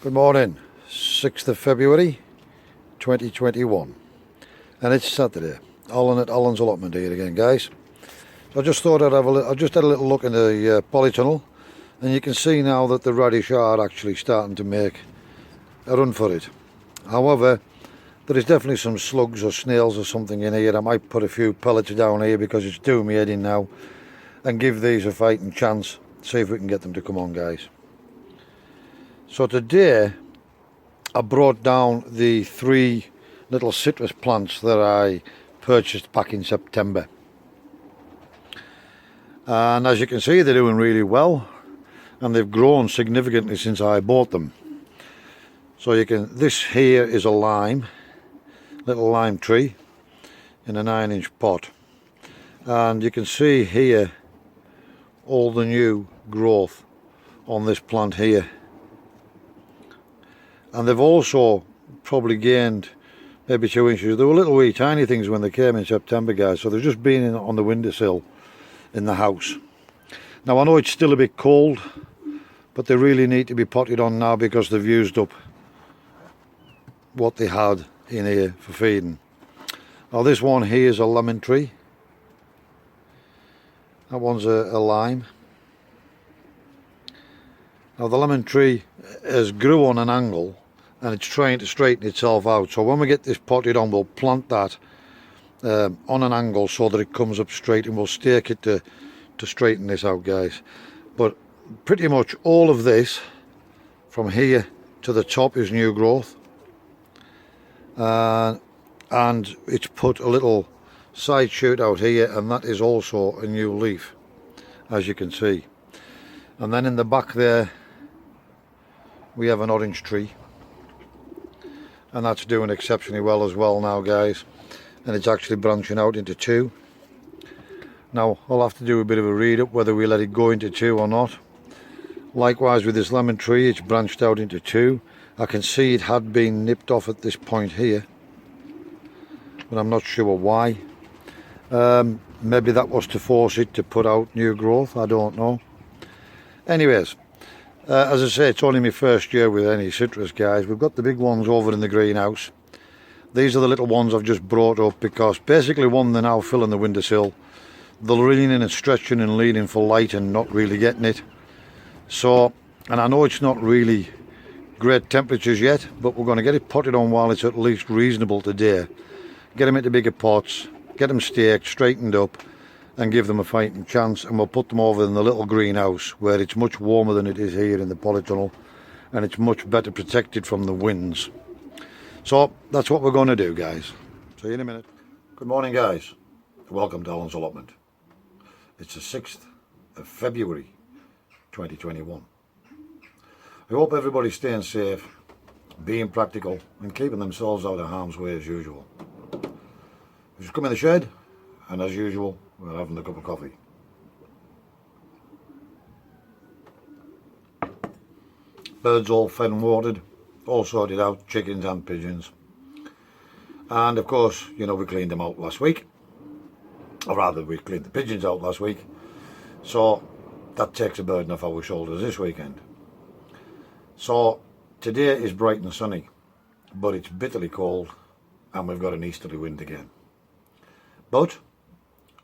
Good morning, 6th of February 2021, and it's Saturday. Alan at Alansallotment here again, guys. I just thought I just had a little look in the polytunnel, and you can see now that the radish are actually starting to make a run for it. However, there is definitely some slugs or snails or something in here. I might put a few pellets down here because it's doing me head in now, and give these a fighting chance. See if we can get them to come on, guys. So today I brought down the 3 little citrus plants that I purchased back in September, and as you can see, they're doing really well, and they've grown significantly since I bought them. So this here is a little lime tree in a 9-inch pot, and you can see here all the new growth on this plant here. And they've also probably gained maybe 2 inches. They were little wee tiny things when they came in September, guys, so they've just been on the windowsill in the house. Now I know it's still a bit cold, but they really need to be potted on now because they've used up what they had in here for feeding. Now this one here is a lemon tree. That one's a lime. Now the lemon tree has grew on an angle, and it's trying to straighten itself out. So when we get this potted on, we'll plant that on an angle so that it comes up straight, and we'll stake it to straighten this out, guys. But pretty much all of this from here to the top is new growth, and it's put a little side shoot out here, and that is also a new leaf, as you can see. And then in the back there we have an orange tree, and that's doing exceptionally well as well now, guys, and it's actually branching out into 2. Now I'll have to do a bit of a read up whether we let it go into 2 or not. Likewise with this lemon tree, it's branched out into 2. I can see it had been nipped off at this point here, but I'm not sure why. Maybe that was to force it to put out new growth, I don't know. Anyways, as I say, it's only my first year with any citrus, guys. We've got the big ones over in the greenhouse. These are the little ones I've just brought up because basically, one, they're now filling the windowsill. They're leaning and stretching and leaning for light and not really getting it. So, and I know it's not really great temperatures yet, but we're going to get it potted on while it's at least reasonable today. Get them into bigger pots, get them staked, straightened up, and give them a fighting chance, and we'll put them over in the little greenhouse where it's much warmer than it is here in the polytunnel, and it's much better protected from the winds. So that's what we're going to do, guys. See you in a minute. Good morning, guys. Welcome to Alan's Allotment. It's the 6th of February 2021. I hope everybody's staying safe, being practical, and keeping themselves out of harm's way as usual. We've just come in the shed, and as usual, we're having a cup of coffee. Birds all fed and watered, all sorted out, chickens and pigeons. And of course, you know, we cleaned them out last week. Or rather, we cleaned the pigeons out last week. So that takes a burden off our shoulders this weekend. So today is bright and sunny, but it's bitterly cold, and we've got an easterly wind again. But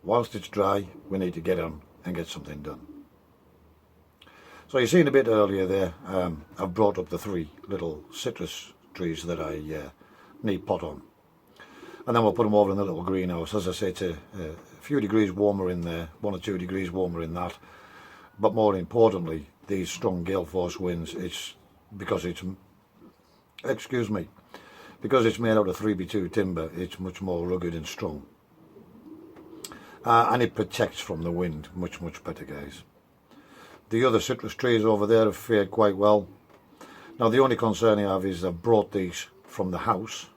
whilst it's dry, we need to get on and get something done. So you've seen a bit earlier there, I've brought up the 3 little citrus trees that I need pot on. And then we'll put them over in the little greenhouse. As I say, it's a few degrees warmer in there, 1 or 2 degrees warmer in that. But more importantly, these strong gale force winds, it's because it's made out of 3x2 timber, it's much more rugged and strong. And it protects from the wind much better, guys. The other citrus trees over there have fared quite well. Now the only concern I have is I've brought these from the house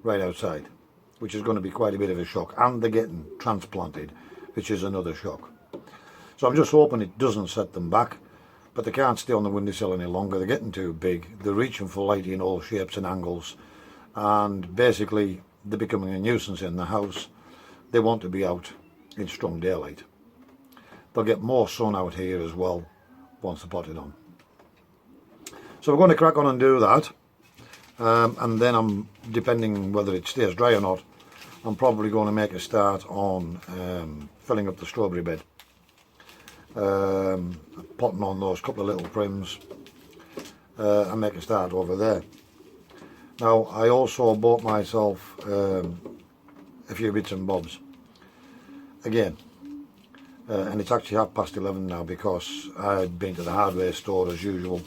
right outside, which is going to be quite a bit of a shock, and they're getting transplanted, which is another shock. So I'm just hoping it doesn't set them back, but they can't stay on the windowsill any longer. They're getting too big, they're reaching for light in all shapes and angles, and basically they're becoming a nuisance in the house. They want to be out in strong daylight. They'll get more sun out here as well once they're potted on. So we're going to crack on and do that, and then I'm, depending whether it stays dry or not, I'm probably going to make a start on filling up the strawberry bed, potting on those couple of little prims, and make a start over there. Now I also bought myself a few bits and bobs again, and it's actually 11:30 now because I'd been to the hardware store as usual,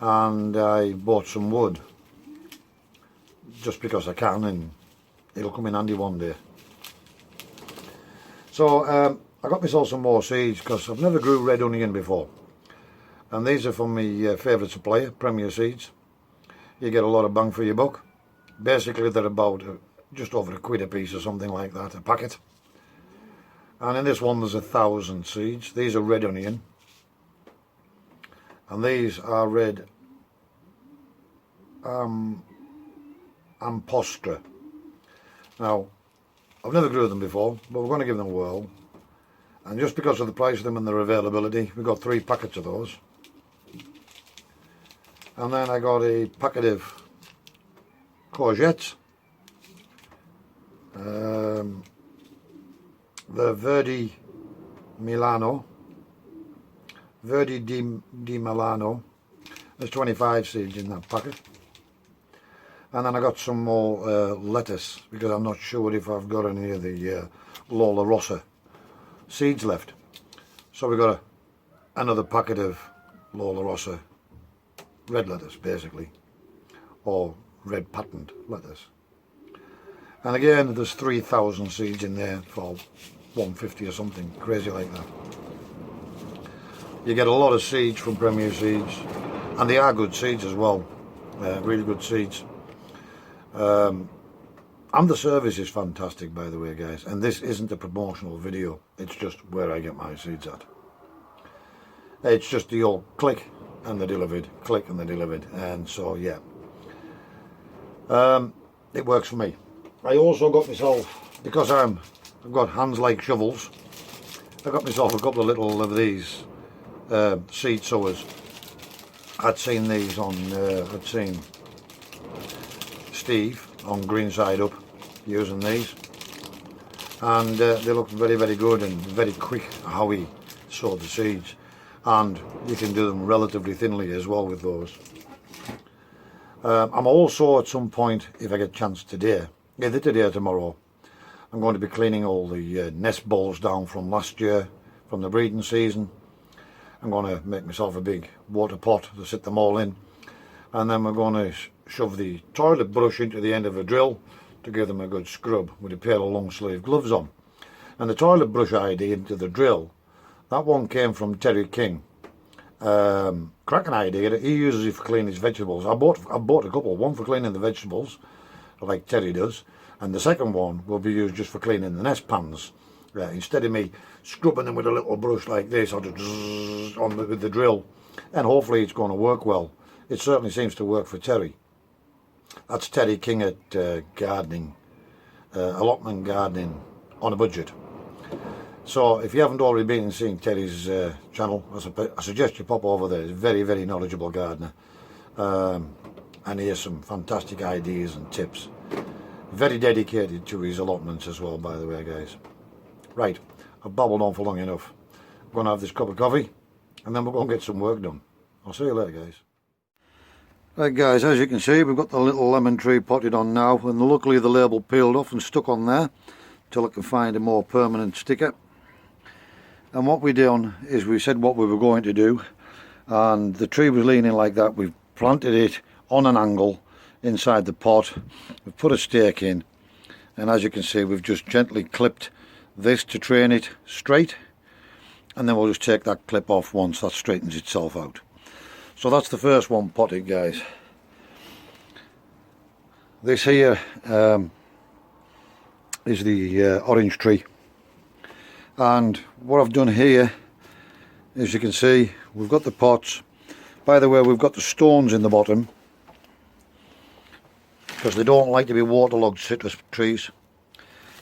and I bought some wood just because I can, and it'll come in handy one day. So I got myself some more seeds because I've never grew red onion before, and these are from my favourite supplier, Premier Seeds. You get a lot of bang for your buck. Basically they're about just over £1 a piece or something like that, a packet. And in this one there's 1,000 seeds. These are red onion, and these are red Ampostra. Now I've never grew them before, but we're going to give them a whirl, and just because of the price of them and their availability, we got 3 packets of those. And then I got a packet of courgettes, the Verde di Milano. There's 25 seeds in that packet. And then I got some more lettuce, because I'm not sure if I've got any of the Lola Rossa seeds left. So we got another packet of Lola Rossa red lettuce, basically, or red patterned lettuce. And again there's 3,000 seeds in there for £1.50 or something crazy like that. You get a lot of seeds from Premier Seeds, and they are good seeds as well, really good seeds. And the service is fantastic, by the way, guys, and this isn't a promotional video, it's just where I get my seeds at. It's just the old click and they're delivered, click and they're delivered, and so yeah, it works for me. I also got myself, because I've got hands like shovels, I got myself a couple of little of these seed sowers. I'd seen these on, I'd seen Steve on Green Side Up using these, and they looked very, very good and very quick how he sowed the seeds, and you can do them relatively thinly as well with those. I'm also at some point, if I get a chance today, either today or tomorrow, I'm going to be cleaning all the nest balls down from last year, from the breeding season. I'm going to make myself a big water pot to sit them all in, and then we're going to shove the toilet brush into the end of a drill to give them a good scrub with a pair of long sleeve gloves on. And the toilet brush idea into the drill, that one came from Terry King. Cracking idea. He uses it for cleaning his vegetables. I bought a couple, one for cleaning the vegetables like Terry does, and the second one will be used just for cleaning the nest pans. Instead of me scrubbing them with a little brush like this, I'll just on with the drill, and hopefully it's going to work well. It certainly seems to work for Terry. That's Terry King at gardening, allotment gardening on a budget. So if you haven't already been and seen Terry's channel, I suggest you pop over there. He's a very, very knowledgeable gardener, and he has some fantastic ideas and tips. Very dedicated to his allotments as well, by the way, guys. Right, I've babbled on for long enough. I'm going to have this cup of coffee, and then we're going to get some work done. I'll see you later, guys. Right, guys, as you can see, we've got the little lemon tree potted on now, and luckily the label peeled off and stuck on there till I can find a more permanent sticker. And what we done is we said what we were going to do, and the tree was leaning like that. We've planted it on an angle inside the pot. We've put a stake in, and as you can see, we've just gently clipped this to train it straight, and then we'll just take that clip off once that straightens itself out. So that's the first one potted, guys. This here is the orange tree, and what I've done here, as you can see, we've got the pots. By the way, we've got the stones in the bottom because they don't like to be waterlogged, citrus trees.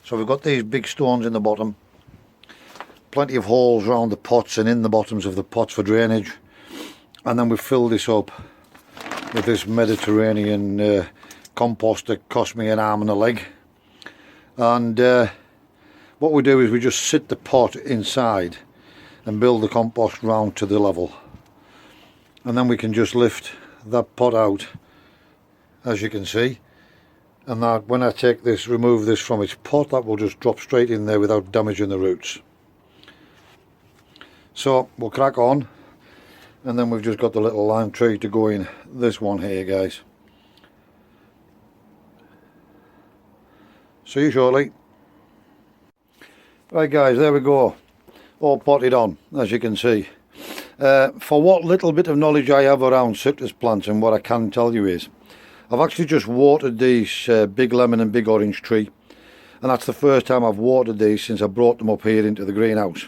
So we've got these big stones in the bottom, plenty of holes around the pots and in the bottoms of the pots for drainage, and then we've filled this up with this Mediterranean compost that cost me an arm and a leg. And what we do is we just sit the pot inside and build the compost round to the level, and then we can just lift that pot out, as you can see, and that when I take this, remove this from its pot, that will just drop straight in there without damaging the roots. So we'll crack on, and then we've just got the little lime tree to go in this one here, guys. See you shortly. Right guys, there we go, all potted on, as you can see. For what little bit of knowledge I have around citrus plants, and what I can tell you is, I've actually just watered these big lemon and big orange tree, and that's the first time I've watered these since I brought them up here into the greenhouse.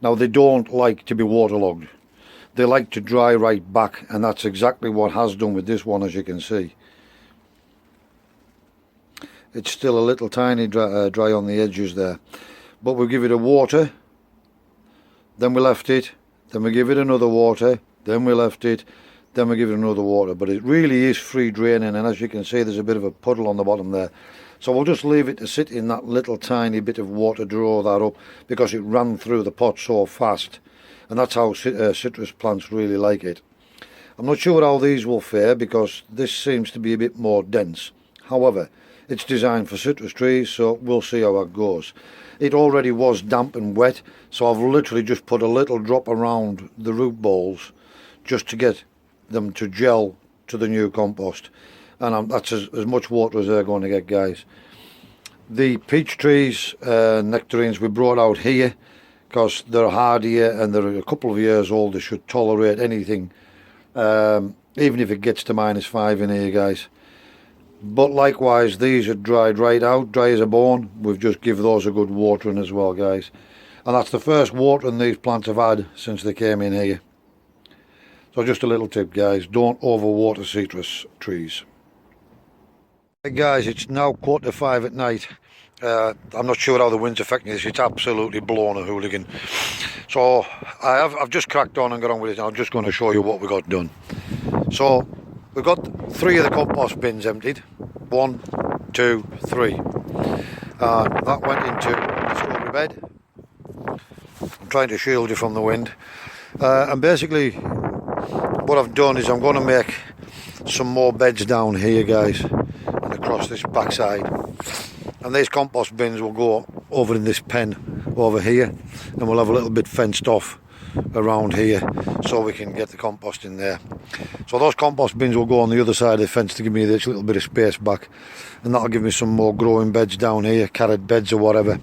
Now they don't like to be waterlogged, they like to dry right back, and that's exactly what has done with this one, as you can see. It's still a little tiny dry on the edges there, but we'll give it a water, then we left it, then we give it another water, then we left it, then we give it another water. But it really is free draining, and as you can see, there's a bit of a puddle on the bottom there. So we'll just leave it to sit in that little tiny bit of water, draw that up, because it ran through the pot so fast, and that's how citrus plants really like it. I'm not sure how these will fare, because this seems to be a bit more dense. However, it's designed for citrus trees, so we'll see how it goes. It already was damp and wet, so I've literally just put a little drop around the root balls just to get them to gel to the new compost, and that's as much water as they're going to get, guys. The peach trees, nectarines, we brought out here because they're hardier and they're a couple of years old. They should tolerate anything, even if it gets to -5 in here, guys. But likewise, these are dried right out, dry as a bone. We've just give those a good watering as well, guys. And that's the first watering these plants have had since they came in here. So just a little tip, guys, don't overwater citrus trees. Hey guys, it's now 4:45 at night. I'm not sure how the wind's affecting this. It's absolutely blown a hooligan. So I've just cracked on and got on with it. I'm just going to show you what we got done. So we've got 3 of the compost bins emptied. 1, 2, 3. That went into the strawberry bed. I'm trying to shield you from the wind. And basically what I've done is I'm going to make some more beds down here, guys, and across this backside. And these compost bins will go over in this pen over here, and we'll have a little bit fenced off around here so we can get the compost in there. So those compost bins will go on the other side of the fence to give me this little bit of space back, and that'll give me some more growing beds down here, carrot beds or whatever.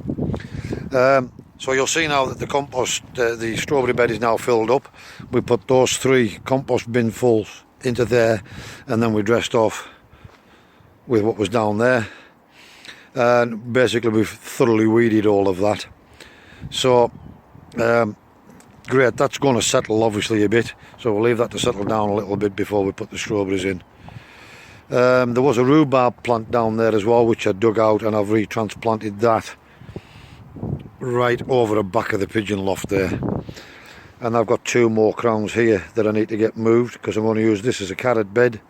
So you'll see now that the compost, the strawberry bed is now filled up. We put those 3 compost bin fulls into there, and then we dressed off with what was down there, and basically we've thoroughly weeded all of that. So great, that's going to settle obviously a bit, so we'll leave that to settle down a little bit before we put the strawberries in. There was a rhubarb plant down there as well, which I dug out, and I've retransplanted that right over the back of the pigeon loft there. And I've got 2 more crowns here that I need to get moved, because I'm going to use this as a carrot bed.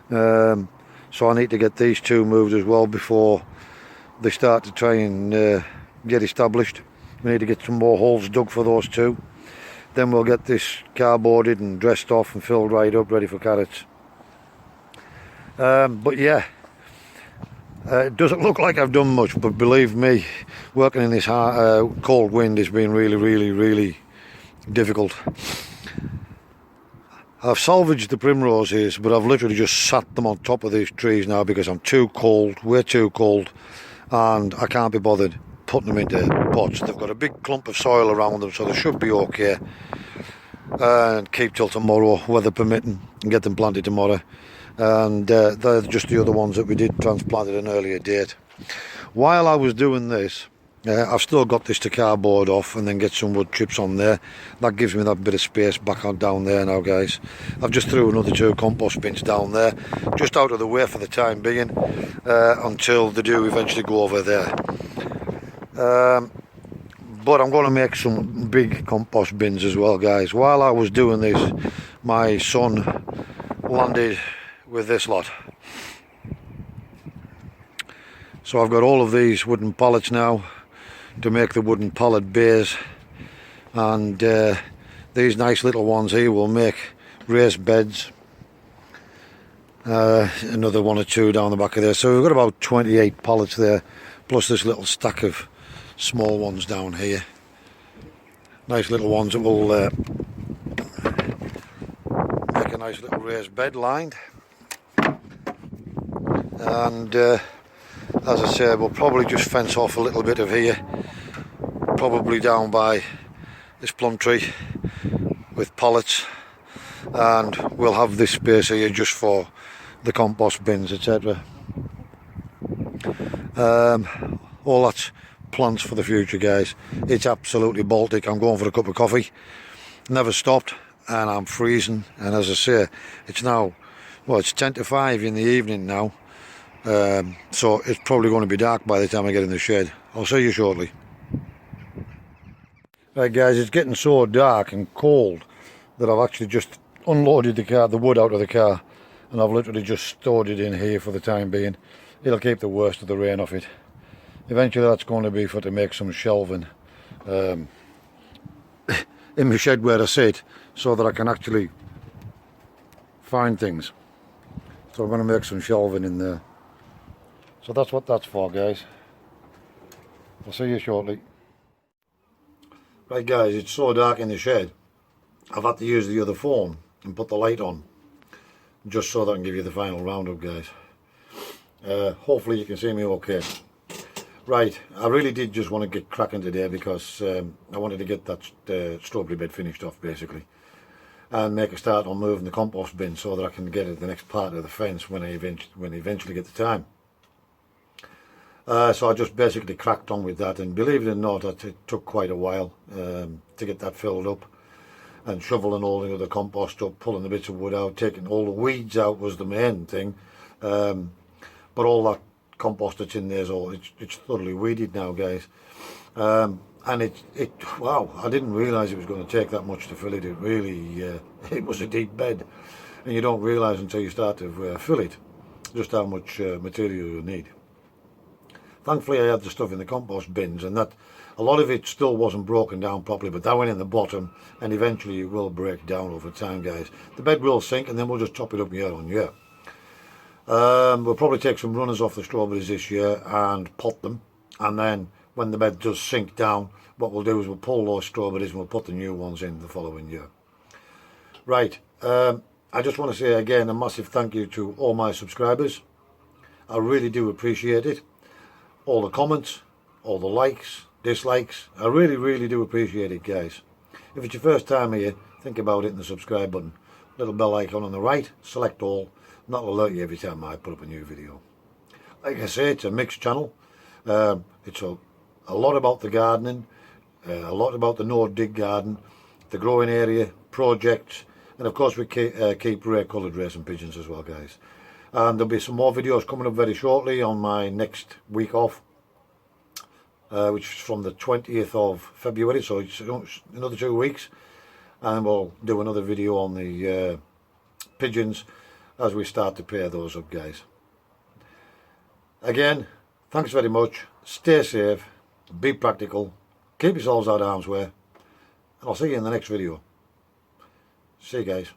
So I need to get these 2 moved as well before they start to try and get established. We need to get some more holes dug for those 2. Then we'll get this cardboarded and dressed off and filled right up, ready for carrots. But yeah, it doesn't look like I've done much, but believe me, working in this cold wind has been really difficult. I've salvaged the primroses, but I've literally just sat them on top of these trees now because I'm too cold, way too cold, and I can't be bothered putting them into pots. They've got a big clump of soil around them, so they should be okay. And keep till tomorrow, weather permitting, and get them planted tomorrow. And they're just the other ones that we did transplant at an earlier date. While I was doing this, I've still got this to cardboard off and then get some wood chips on there. That gives me that bit of space back on down there now, guys. I've just threw another 2 compost bins down there, just out of the way for the time being, until they do eventually go over there. But I'm going to make some big compost bins as well, guys. While I was doing this, my son landed with this lot. So I've got all of these wooden pallets now to make the wooden pallet bays, and these nice little ones here will make raised beds. Another one or two down the back of there, so we've got about 28 pallets there, plus this little stack of small ones down here. Nice little ones that will make a nice little raised bed lined. And as I say, we'll probably just fence off a little bit of here, probably down by this plum tree with pallets, and we'll have this space here just for the compost bins, etc. All that's plans for the future, guys. It's absolutely Baltic. I'm going for a cup of coffee, never stopped, and I'm freezing. And as I say, it's now, well, it's 10 to 5 in the evening now, so it's probably going to be dark by the time I get in the shed. I'll see you shortly. Right guys, it's getting so dark and cold that I've actually just unloaded the wood out of the car, and I've literally just stored it in here for the time being. It'll keep the worst of the rain off it. Eventually that's going to be to make some shelving in the shed where I sit, so that I can actually find things. So I'm going to make some shelving in there. So that's what that's for, guys. I'll see you shortly. Right guys, it's so dark in the shed, I've had to use the other phone and put the light on, just so that I can give you the final roundup, guys. Hopefully you can see me okay. Right, I really did just want to get cracking today, because I wanted to get that strawberry bed finished off basically, and make a start on moving the compost bin so that I can get at the next part of the fence when I eventually get the time. So I just basically cracked on with that, and believe it or not, it took quite a while to get that filled up, and shoveling all the other compost up, pulling the bits of wood out, taking all the weeds out was the main thing, but all that compost that's in there is all, it's thoroughly weeded now, guys. And wow, I didn't realise it was going to take that much to fill it. It really, it was a deep bed, and you don't realise until you start to fill it just how much material you need. Thankfully I had the stuff in the compost bins, and that a lot of it still wasn't broken down properly, but that went in the bottom, and eventually it will break down over time, guys. The bed will sink, and then we'll just top it up year on year. We'll probably take some runners off the strawberries this year and pot them, and then when the bed does sink down, what we'll do is we'll pull those strawberries and we'll put the new ones in the following year. Right, I just want to say again a massive thank you to all my subscribers. I really do appreciate it. All the comments, all the likes, dislikes, I really do appreciate it, guys. If it's your first time here, think about hitting the subscribe button, little bell icon on the right, select all, and that'll alert you every time I put up a new video. Like I say, it's a mixed channel. It's a lot about the gardening, a lot about the no-dig garden, the growing area, projects, and of course we keep rare coloured racing pigeons as well, guys. And there'll be some more videos coming up very shortly on my next week off, which is from the 20th of February, so it's another 2 weeks, and we'll do another video on the pigeons as we start to pair those up, guys. Again, thanks very much, stay safe, be practical, keep yourselves out of harm's way, and I'll see you in the next video. See you, guys.